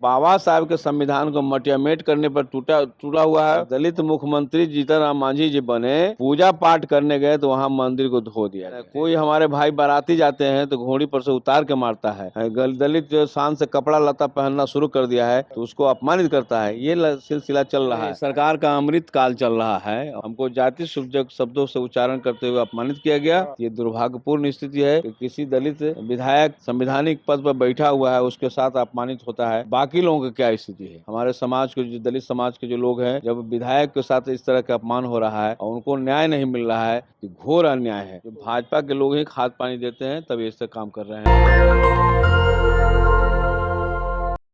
बाबा साहब के संविधान को मटियामेट करने पर टूटा हुआ है। दलित मुख्यमंत्री जीतनराम मांझी जी बने, पूजा पाठ करने गए तो वहाँ मंदिर को धो दिया। कोई हमारे भाई बाराती जाते हैं तो घोड़ी पर से उतार के मारता है। दलित जो शान से कपड़ा लता पहनना शुरू कर दिया है तो उसको अपमानित करता है। ये सिलसिला चल रहा है। सरकार का अमृत काल चल रहा है। हमको जाति सूचक शब्दों से उच्चारण करते हुए अपमानित किया गया। ये दुर्भाग्यपूर्ण स्थिति है कि किसी दलित विधायक संवैधानिक पद पर बैठा हुआ है, उसके साथ अपमानित होता है। बाकी लोगों की क्या स्थिति है? हमारे समाज के जो दलित समाज के जो लोग हैं, जब विधायक के साथ इस तरह का अपमान हो रहा है और उनको न्याय नहीं मिल रहा है, तो घोर अन्याय है। जो भाजपा के लोग ही खाद पानी देते हैं तब ऐसे काम कर रहे हैं।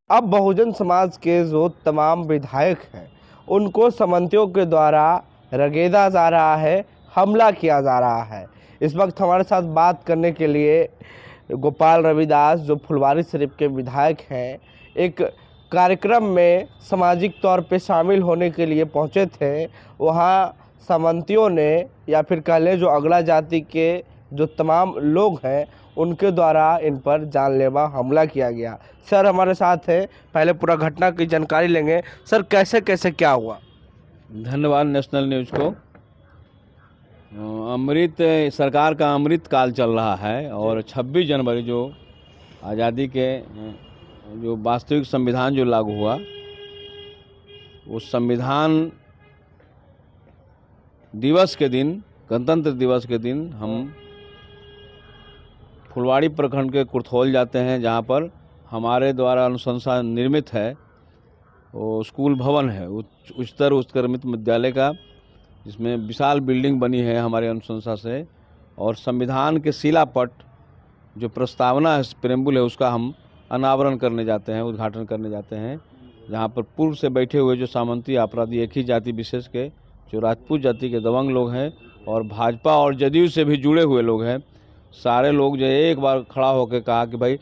अब बहुजन समाज के जो तमाम विधायक हैं उनको समंतियों के द्वारा रगेदा जा रहा है, हमला किया जा रहा है। इस वक्त हमारे साथ बात करने के लिए गोपाल रविदास, जो फुलवारी शरीफ के विधायक हैं, एक कार्यक्रम में सामाजिक तौर पे शामिल होने के लिए पहुंचे थे। वहां समंतियों ने या फिर कह लें जो अगला जाति के जो तमाम लोग हैं उनके द्वारा इन पर जानलेवा हमला किया गया। सर हमारे साथ हैं, पहले पूरा घटना की जानकारी लेंगे। सर कैसे कैसे क्या हुआ? धन्यवाद नेशनल न्यूज को। अमृत सरकार का अमृत काल चल रहा है और 26 जनवरी जो आज़ादी के जो वास्तविक संविधान जो लागू हुआ, उस संविधान दिवस के दिन, गणतंत्र दिवस के दिन, हम फुलवाड़ी प्रखंड के कुर्थौल जाते हैं, जहाँ पर हमारे द्वारा अनुशंसा निर्मित है वो स्कूल भवन है, उच्चतर उत्क्रमित विद्यालय का, जिसमें विशाल बिल्डिंग बनी है हमारे अनुशंसा से। और संविधान के शिलापट जो प्रस्तावना है, प्रेम्बुल है, उसका हम अनावरण करने जाते हैं, उद्घाटन करने जाते हैं, जहाँ पर पूर्व से बैठे हुए जो सामंती अपराधी, एक ही जाति विशेष के जो राजपूत जाति के दबंग लोग हैं और भाजपा और जदयू से भी जुड़े हुए लोग हैं, सारे लोग जो एक बार खड़ा होकर कहा कि भाई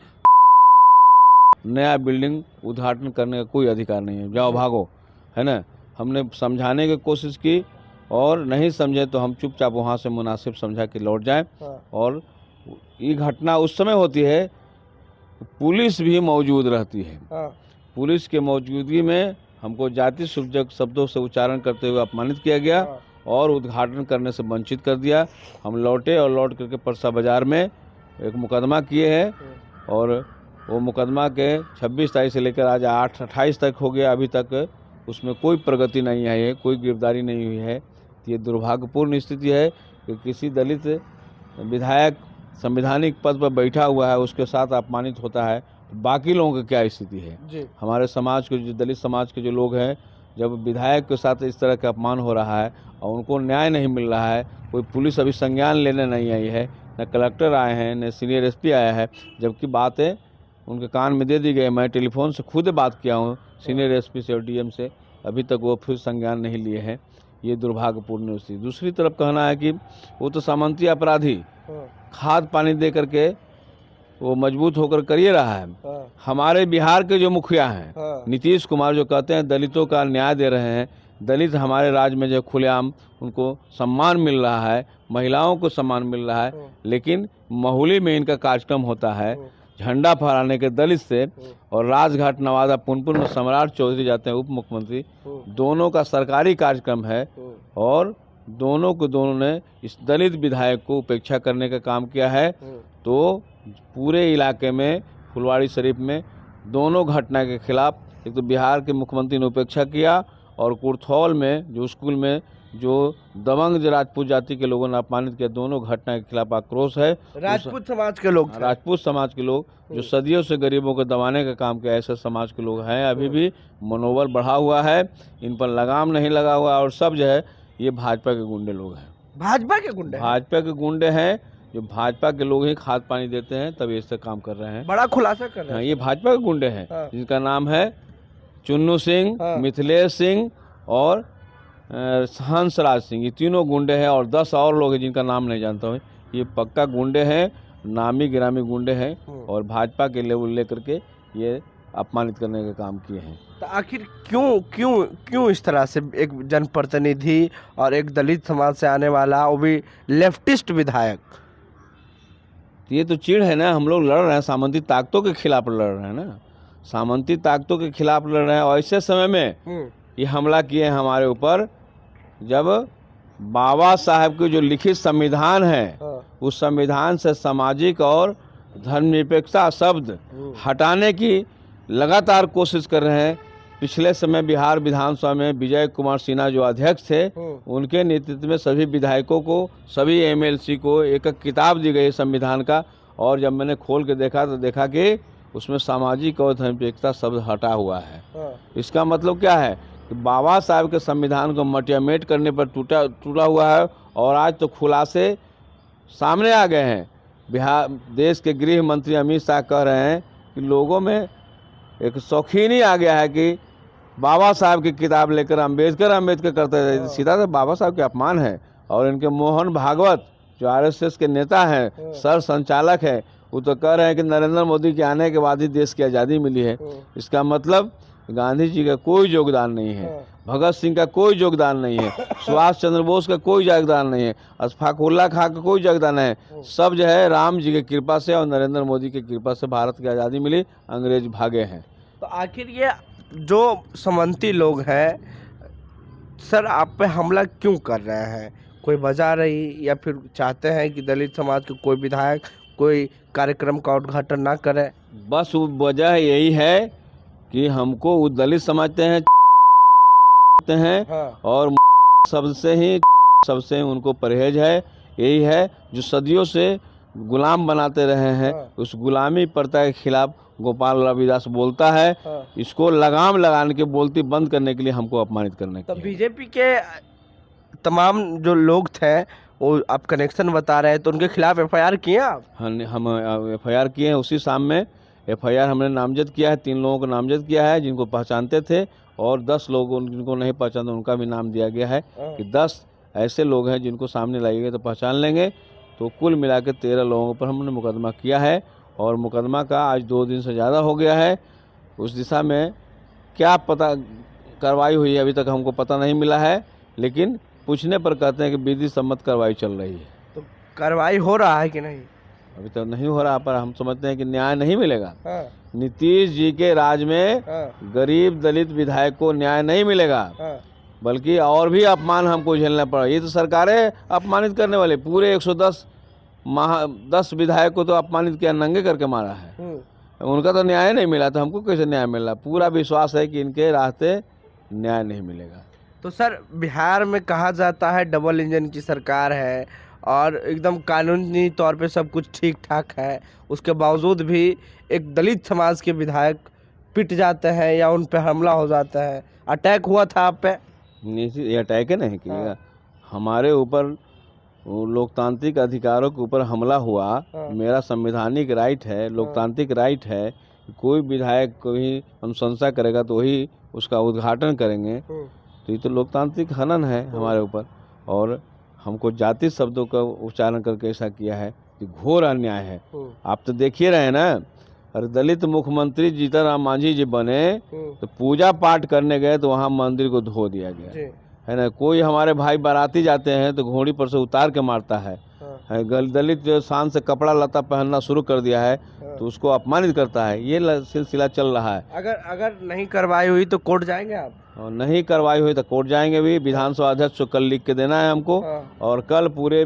नया बिल्डिंग उद्घाटन करने का कोई अधिकार नहीं है, जाओ भागो, है ना। हमने समझाने की कोशिश की और नहीं समझे तो हम चुपचाप वहाँ से मुनासिब समझा कि लौट जाएं। और ये घटना उस समय होती है, पुलिस भी मौजूद रहती है। पुलिस के मौजूदगी में हमको जाति सूचक शब्दों से उच्चारण करते हुए अपमानित किया गया और उद्घाटन करने से वंचित कर दिया। हम लौटे और लौट करके परसा बाजार में एक मुकदमा किए हैं और वो मुकदमा के 26 तारीख से लेकर आज 28 तक हो गया, अभी तक उसमें कोई प्रगति नहीं आई है, कोई गिरफ्तारी नहीं हुई है। ये दुर्भाग्यपूर्ण स्थिति है कि किसी दलित विधायक संवैधानिक पद पर बैठा हुआ है, उसके साथ अपमानित होता है। बाकी लोगों की क्या स्थिति है? हमारे समाज के जो दलित समाज के जो लोग हैं, जब विधायक के साथ इस तरह का अपमान हो रहा है और उनको न्याय नहीं मिल रहा है, कोई पुलिस अभी संज्ञान लेने नहीं आई है, न कलेक्टर आए हैं, न सीनियर एसपी आया है, जबकि बातें उनके कान में दे दी गई। मैं टेलीफोन से खुद बात किया हूँ सीनियर एसपी से और डीएम से, अभी तक वो फिर संज्ञान नहीं लिए हैं। ये दुर्भाग्यपूर्ण स्थिति। दूसरी तरफ कहना है कि वो तो सामंती अपराधी खाद पानी दे करके वो मजबूत होकर कर ही रहा है। हमारे बिहार के जो मुखिया हैं नीतीश कुमार, जो कहते हैं दलितों का न्याय दे रहे हैं, दलित हमारे राज्य में जो खुलेआम उनको सम्मान मिल रहा है, महिलाओं को सम्मान मिल रहा है, लेकिन महुली में इनका कार्यक्रम होता है झंडा फहराने के दलित से, और राजघाट नवादा पुनपुन में सम्राट चौधरी जाते हैं उप मुख्यमंत्री, दोनों का सरकारी कार्यक्रम है और दोनों ने इस दलित विधायक को उपेक्षा करने का काम किया है। तो पूरे इलाके में फुलवाड़ी शरीफ में दोनों घटना के खिलाफ, एक तो बिहार के मुख्यमंत्री ने उपेक्षा किया और कुर्थौल में जो स्कूल में जो दबंग राजपूत जाति के लोगों ने अपमानित किया, दोनों घटना के खिलाफ आक्रोश है। राजपूत समाज के लोग, राजपूत समाज के लोग जो सदियों से गरीबों को दबाने का काम किया, ऐसे समाज के लोग हैं। अभी भी मनोबल बढ़ा हुआ है, इन पर लगाम नहीं लगा हुआ, और सब जो है ये भाजपा के गुंडे लोग हैं। भाजपा के गुंडे? भाजपा के गुंडे हैं, जो भाजपा के लोग ही खाद पानी देते हैं तब ऐसे काम कर रहे हैं। बड़ा खुलासा कर रहे हैं। ये भाजपा के गुंडे हैं, जिनका नाम है चुन्नू सिंह, मिथिलेश सिंह और हंसराज सिंह। ये तीनों गुंडे हैं और 10 और लोग हैं जिनका नाम नहीं जानता हूँ। ये पक्का गुंडे हैं, नामी गिरामी गुंडे हैं और भाजपा के लेवल लेकर के ये अपमानित करने का काम किए हैं। तो आखिर क्यों इस तरह से एक जनप्रतिनिधि और एक दलित समाज से आने वाला, वो भी लेफ्टिस्ट विधायक? ये तो चिढ़ है ना, हम लोग लड़ रहे हैं, सामंती ताकतों के खिलाफ लड़ रहे हैं ना। सामंती ताकतों के खिलाफ लड़ रहे हैं। और ऐसे समय में ये हमला किए हैं हमारे ऊपर, जब बाबा साहब की जो लिखित संविधान है उस संविधान से सामाजिक और धर्मनिरपेक्षता शब्द हटाने की लगातार कोशिश कर रहे हैं। पिछले समय बिहार विधानसभा में विजय कुमार सिन्हा जो अध्यक्ष थे, उनके नेतृत्व में सभी विधायकों को, सभी एमएलसी को एक किताब दी गई संविधान का, और जब मैंने खोल के देखा तो देखा कि उसमें सामाजिक और धर्मनिरपेक्षता शब्द हटा हुआ है। इसका मतलब क्या है कि बाबा साहब के संविधान को मटियामेट करने पर टूटा हुआ है। और आज तो खुलासे सामने आ गए हैं। बिहार देश के गृह मंत्री अमित शाह कह रहे हैं कि लोगों में एक शौकीनी आ गया है कि बाबा साहब की किताब लेकर अम्बेडकर करते रहे। सीधा तो बाबा साहब के अपमान है। और इनके मोहन भागवत जो आरएसएस के नेता हैं, सर संचालक है, वो तो कह रहे हैं कि नरेंद्र मोदी के आने के बाद ही देश की आज़ादी मिली है। इसका मतलब गांधी जी का कोई योगदान नहीं है, भगत सिंह का कोई योगदान नहीं है, सुभाष चंद्र बोस का कोई योगदान नहीं है, अशफाक उल्ला खां का कोई योगदान है। सब जो है राम जी की कृपा से और नरेंद्र मोदी की कृपा से भारत की आज़ादी मिली, अंग्रेज भागे हैं। तो आखिर ये जो सामंती लोग हैं सर, आप पे हमला क्यों कर रहे हैं? कोई वजह रही, या फिर चाहते हैं कि दलित समाज के कोई विधायक कोई कार्यक्रम का उद्घाटन ना करे? बस वजह यही है कि हमको वो दलित समझते हैं और सबसे उनको परहेज है। यही है जो सदियों से गुलाम बनाते रहे हैं। उस गुलामी प्रथा के खिलाफ गोपाल रविदास बोलता है। इसको लगाम लगाने के बोलती बंद करने के लिए हमको अपमानित करने तो बीजेपी के तमाम जो लोग थे, वो आप कनेक्शन बता रहे हैं, तो उनके खिलाफ एफआईआर किए आप? हम एफआईआर किए हैं। उसी शाम में एफआईआर हमने नामजद किया है। 3 लोगों को नामजद किया है जिनको पहचानते थे, और 10 लोगों जिनको नहीं पहचानते उनका भी नाम दिया गया है कि 10 ऐसे लोग हैं जिनको सामने लाइएगा तो पहचान लेंगे। तो कुल मिला के 13 लोगों पर हमने मुकदमा किया है, और मुकदमा का आज 2 दिन से ज़्यादा हो गया है। उस दिशा में क्या पता कार्रवाई हुई है अभी तक हमको पता नहीं मिला है, लेकिन पूछने पर कहते हैं कि विधि सम्मत कार्रवाई चल रही है। तो कार्रवाई हो रहा है कि नहीं? अभी तक नहीं हो रहा, पर हम समझते हैं कि न्याय नहीं मिलेगा। नीतीश जी के राज में गरीब दलित विधायक को न्याय नहीं मिलेगा, बल्कि और भी अपमान हमको झेलना पड़ा। ये तो सरकारें अपमानित करने वाले, पूरे 110 विधायक को तो अपमानित किया, नंगे करके मारा है। उनका तो न्याय नहीं मिला, तो हमको कैसे न्याय मिला? पूरा विश्वास है कि इनके रास्ते न्याय नहीं मिलेगा। तो सर, बिहार में कहा जाता है डबल इंजन की सरकार है और एकदम कानूनी तौर पे सब कुछ ठीक ठाक है, उसके बावजूद भी एक दलित समाज के विधायक पिट जाते हैं या उन पे हमला हो जाता है। अटैक हुआ था आप पे? नहीं, ये अटैक है नहीं किया। हमारे ऊपर लोकतांत्रिक अधिकारों के ऊपर हमला हुआ। मेरा संवैधानिक राइट है, लोकतांत्रिक राइट है। कोई विधायक कोई अनुशंसा करेगा तो वही उसका उद्घाटन करेंगे। तो ये तो लोकतांत्रिक हनन है हमारे ऊपर, और हमको जाति शब्दों का उच्चारण करके ऐसा किया है कि घोर अन्याय है। आप तो देखिए रहे ना, अरे दलित मुख्यमंत्री जीतन राम मांझी जी बने तो पूजा पाठ करने गए तो वहाँ मंदिर को धो दिया गया है ना। कोई हमारे भाई बाराती जाते हैं तो घोड़ी पर से उतार के मारता है। दलित जो शान से कपड़ा लता पहनना शुरू कर दिया है तो उसको अपमानित करता है। ये सिलसिला चल रहा है। अगर नहीं कार्रवाई हुई तो कोर्ट जाएंगे आप? और नहीं कार्रवाई हुई तो कोर्ट जाएंगे भी। विधानसभा अध्यक्ष को कल लिख के देना है हमको, और कल पूरे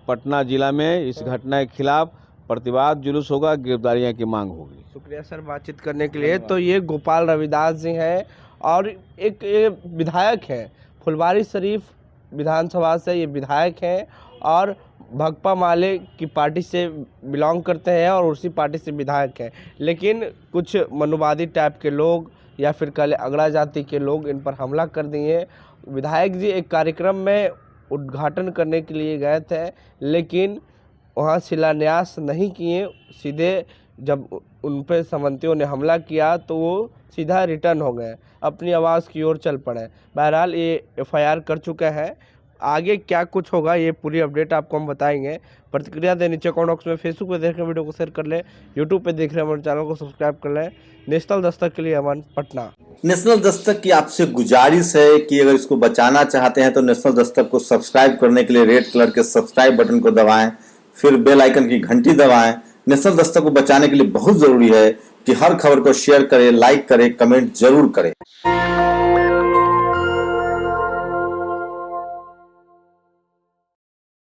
पटना जिला में इस घटना के खिलाफ प्रतिवाद जुलूस होगा, गिरफ्तारियां की मांग होगी। शुक्रिया सर बातचीत करने के लिए। तो ये गोपाल रविदास जी हैं और एक विधायक हैं, फुलवारीशरीफ विधानसभा से ये विधायक हैं और भाकपा माले की पार्टी से बिलोंग करते हैं और उसी पार्टी से विधायक हैं। लेकिन कुछ मनुवादी टाइप के लोग या फिर कल अगड़ा जाति के लोग इन पर हमला कर दिए। विधायक जी एक कार्यक्रम में उद्घाटन करने के लिए गए थे, लेकिन वहाँ शिलान्यास नहीं किए। सीधे जब उन पर सामंतियों ने हमला किया तो वो सीधा रिटर्न हो गए, अपनी आवाज़ की ओर चल पड़े। बहरहाल ये एफआईआर कर चुका है। आगे क्या कुछ होगा ये पूरी अपडेट आपको हम बताएंगे। प्रतिक्रिया दें नीचे कमेंट बॉक्स में। फेसबुक पे देख रहे वीडियो को शेयर कर लें, यूट्यूब पे देख रहे हमारे चैनल को सब्सक्राइब कर लें। नेशनल दस्तक के लिए अमन, पटना। नेशनल दस्तक की आपसे गुजारिश है कि अगर इसको बचाना चाहते हैं तो नेशनल दस्तक को सब्सक्राइब करने के लिए रेड कलर के सब्सक्राइब बटन को दबाएं, फिर बेल आइकन की घंटी दबाएं। नेशनल दस्तक को बचाने के लिए बहुत जरूरी है कि हर खबर को शेयर करें, लाइक करें, कमेंट जरूर करें।